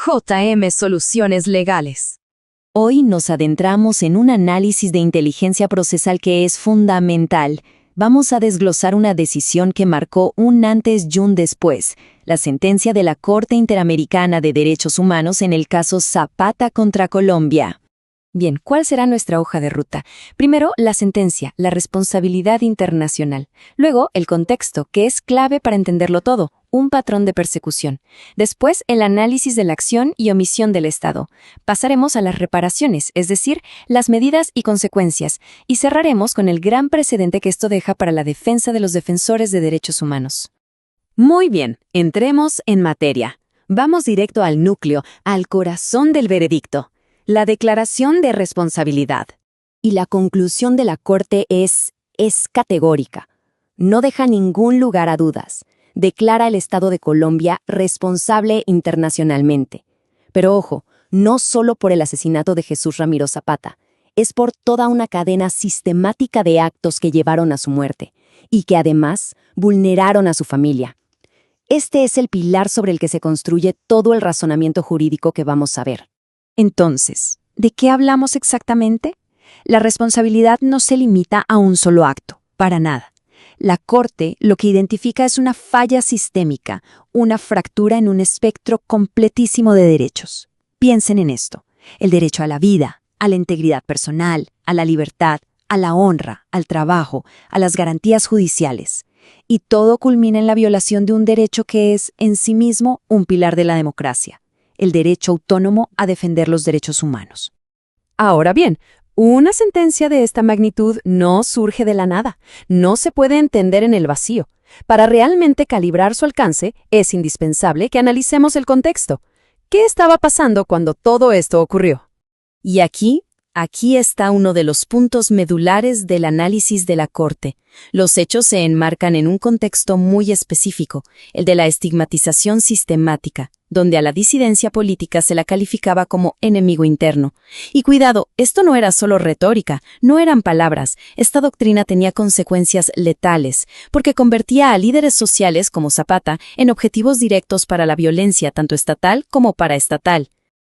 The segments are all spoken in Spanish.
JM Soluciones Legales. Hoy nos adentramos en un análisis de inteligencia procesal que es fundamental. Vamos a desglosar una decisión que marcó un antes y un después, la sentencia de la Corte Interamericana de Derechos Humanos en el caso Zapata contra Colombia. Bien, ¿cuál será nuestra hoja de ruta? Primero, la sentencia, la responsabilidad internacional. Luego, el contexto, que es clave para entenderlo todo, un patrón de persecución. Después, el análisis de la acción y omisión del Estado. Pasaremos a las reparaciones, es decir, las medidas y consecuencias, y cerraremos con el gran precedente que esto deja para la defensa de los defensores de derechos humanos. Muy bien, entremos en materia. Vamos directo al núcleo, al corazón del veredicto. La declaración de responsabilidad. Y la conclusión de la Corte es categórica. No deja ningún lugar a dudas. Declara al Estado de Colombia responsable internacionalmente. Pero ojo, no solo por el asesinato de Jesús Ramiro Zapata, es por toda una cadena sistemática de actos que llevaron a su muerte y que además vulneraron a su familia. Este es el pilar sobre el que se construye todo el razonamiento jurídico que vamos a ver. Entonces, ¿de qué hablamos exactamente? La responsabilidad no se limita a un solo acto, para nada. La Corte lo que identifica es una falla sistémica, una fractura en un espectro completísimo de derechos. Piensen en esto: el derecho a la vida, a la integridad personal, a la libertad, a la honra, al trabajo, a las garantías judiciales. Y todo culmina en la violación de un derecho que es, en sí mismo, un pilar de la democracia: el derecho autónomo a defender los derechos humanos. Ahora bien, una sentencia de esta magnitud no surge de la nada, no se puede entender en el vacío. Para realmente calibrar su alcance, es indispensable que analicemos el contexto. ¿Qué estaba pasando cuando todo esto ocurrió? Y aquí está uno de los puntos medulares del análisis de la Corte. Los hechos se enmarcan en un contexto muy específico, el de la estigmatización sistemática, donde a la disidencia política se la calificaba como enemigo interno. Y cuidado, esto no era solo retórica, no eran palabras. Esta doctrina tenía consecuencias letales, porque convertía a líderes sociales como Zapata en objetivos directos para la violencia tanto estatal como paraestatal.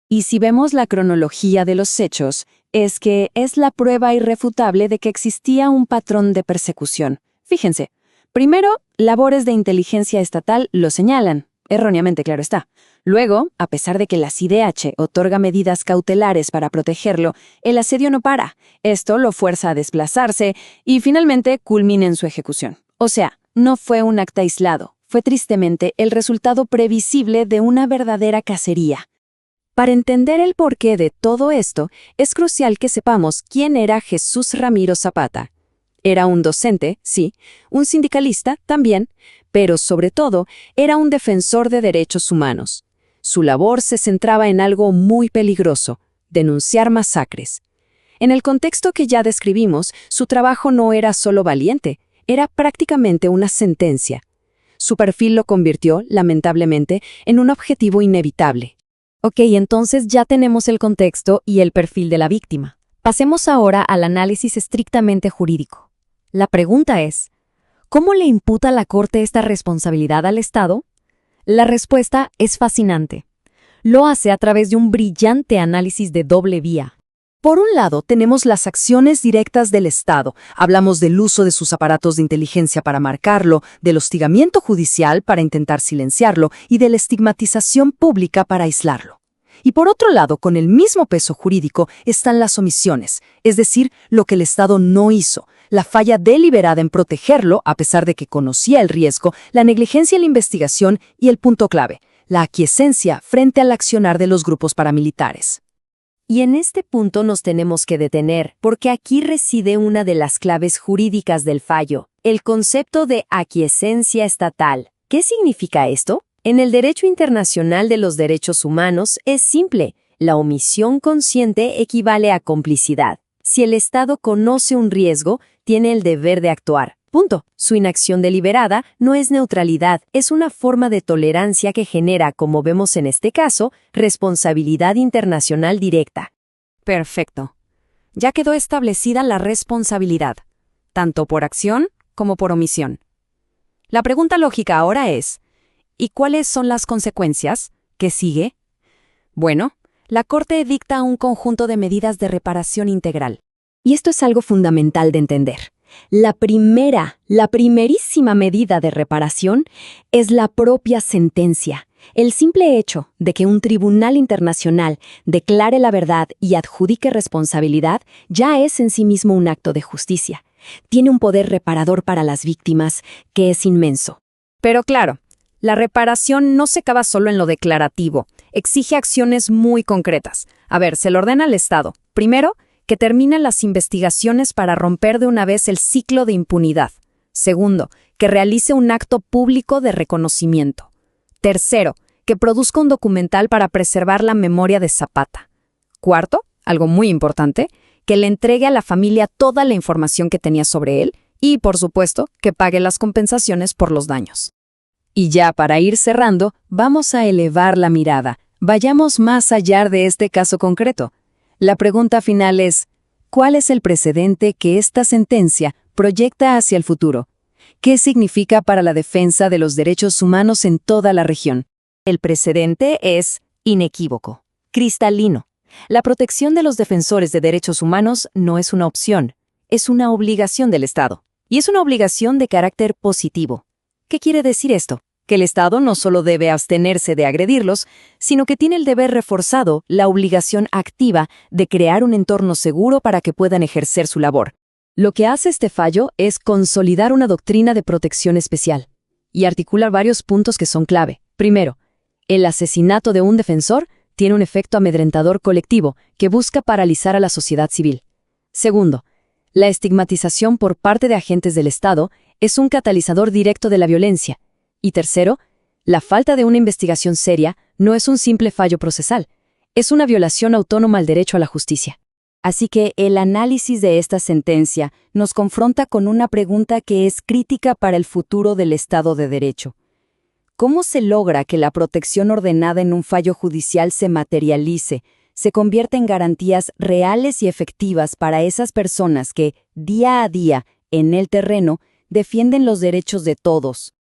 Y si vemos la cronología de los hechos, es que es la prueba irrefutable de que existía un patrón de persecución. Fíjense, primero, labores de inteligencia estatal lo señalan, erróneamente, claro está. Luego, a pesar de que la CIDH otorga medidas cautelares para protegerlo, el asedio no para. Esto lo fuerza a desplazarse y finalmente culmina en su ejecución. O sea, no fue un acto aislado, fue tristemente el resultado previsible de una verdadera cacería. Para entender el porqué de todo esto, es crucial que sepamos quién era Jesús Ramiro Zapata. Era un docente, sí, un sindicalista también, pero sobre todo era un defensor de derechos humanos. Su labor se centraba en algo muy peligroso: denunciar masacres. En el contexto que ya describimos, su trabajo no era solo valiente, era prácticamente una sentencia. Su perfil lo convirtió, lamentablemente, en un objetivo inevitable. Ok, entonces ya tenemos el contexto y el perfil de la víctima. Pasemos ahora al análisis estrictamente jurídico. La pregunta es, ¿cómo le imputa la Corte esta responsabilidad al Estado? La respuesta es fascinante. Lo hace a través de un brillante análisis de doble vía. Por un lado, tenemos las acciones directas del Estado. Hablamos del uso de sus aparatos de inteligencia para marcarlo, del hostigamiento judicial para intentar silenciarlo y de la estigmatización pública para aislarlo. Y por otro lado, con el mismo peso jurídico, están las omisiones, es decir, lo que el Estado no hizo, la falla deliberada en protegerlo a pesar de que conocía el riesgo, la negligencia en la investigación y el punto clave, la aquiescencia frente al accionar de los grupos paramilitares. Y en este punto nos tenemos que detener, porque aquí reside una de las claves jurídicas del fallo, el concepto de aquiescencia estatal. ¿Qué significa esto? En el derecho internacional de los derechos humanos es simple: la omisión consciente equivale a complicidad. Si el Estado conoce un riesgo, tiene el deber de actuar. Punto. Su inacción deliberada no es neutralidad, es una forma de tolerancia que genera, como vemos en este caso, responsabilidad internacional directa. Perfecto. Ya quedó establecida la responsabilidad, tanto por acción como por omisión. La pregunta lógica ahora es, ¿y cuáles son las consecuencias? ¿Qué sigue? Bueno, la Corte dicta un conjunto de medidas de reparación integral. Y esto es algo fundamental de entender. La primerísima medida de reparación es la propia sentencia. El simple hecho de que un tribunal internacional declare la verdad y adjudique responsabilidad ya es en sí mismo un acto de justicia. Tiene un poder reparador para las víctimas que es inmenso. Pero claro, la reparación no se acaba solo en lo declarativo, exige acciones muy concretas. A ver, se le ordena al Estado, primero, que termine las investigaciones para romper de una vez el ciclo de impunidad. Segundo, que realice un acto público de reconocimiento. Tercero, que produzca un documental para preservar la memoria de Zapata. Cuarto, algo muy importante, que le entregue a la familia toda la información que tenía sobre él y, por supuesto, que pague las compensaciones por los daños. Y ya para ir cerrando, vamos a elevar la mirada. Vayamos más allá de este caso concreto. La pregunta final es, ¿cuál es el precedente que esta sentencia proyecta hacia el futuro? ¿Qué significa para la defensa de los derechos humanos en toda la región? El precedente es inequívoco, cristalino. La protección de los defensores de derechos humanos no es una opción, es una obligación del Estado. Y es una obligación de carácter positivo. ¿Qué quiere decir esto? Que el Estado no solo debe abstenerse de agredirlos, sino que tiene el deber reforzado, la obligación activa de crear un entorno seguro para que puedan ejercer su labor. Lo que hace este fallo es consolidar una doctrina de protección especial y articular varios puntos que son clave. Primero, el asesinato de un defensor tiene un efecto amedrentador colectivo que busca paralizar a la sociedad civil. Segundo, la estigmatización por parte de agentes del Estado es un catalizador directo de la violencia. Y tercero, la falta de una investigación seria no es un simple fallo procesal, es una violación autónoma al derecho a la justicia. Así que el análisis de esta sentencia nos confronta con una pregunta que es crítica para el futuro del Estado de Derecho. ¿Cómo se logra que la protección ordenada en un fallo judicial se materialice, se convierta en garantías reales y efectivas para esas personas que, día a día, en el terreno, defienden los derechos de todos?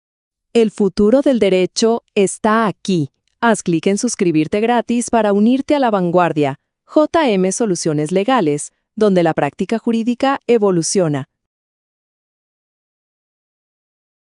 El futuro del derecho está aquí. Haz clic en suscribirte gratis para unirte a la vanguardia. JM Soluciones Legales, donde la práctica jurídica evoluciona.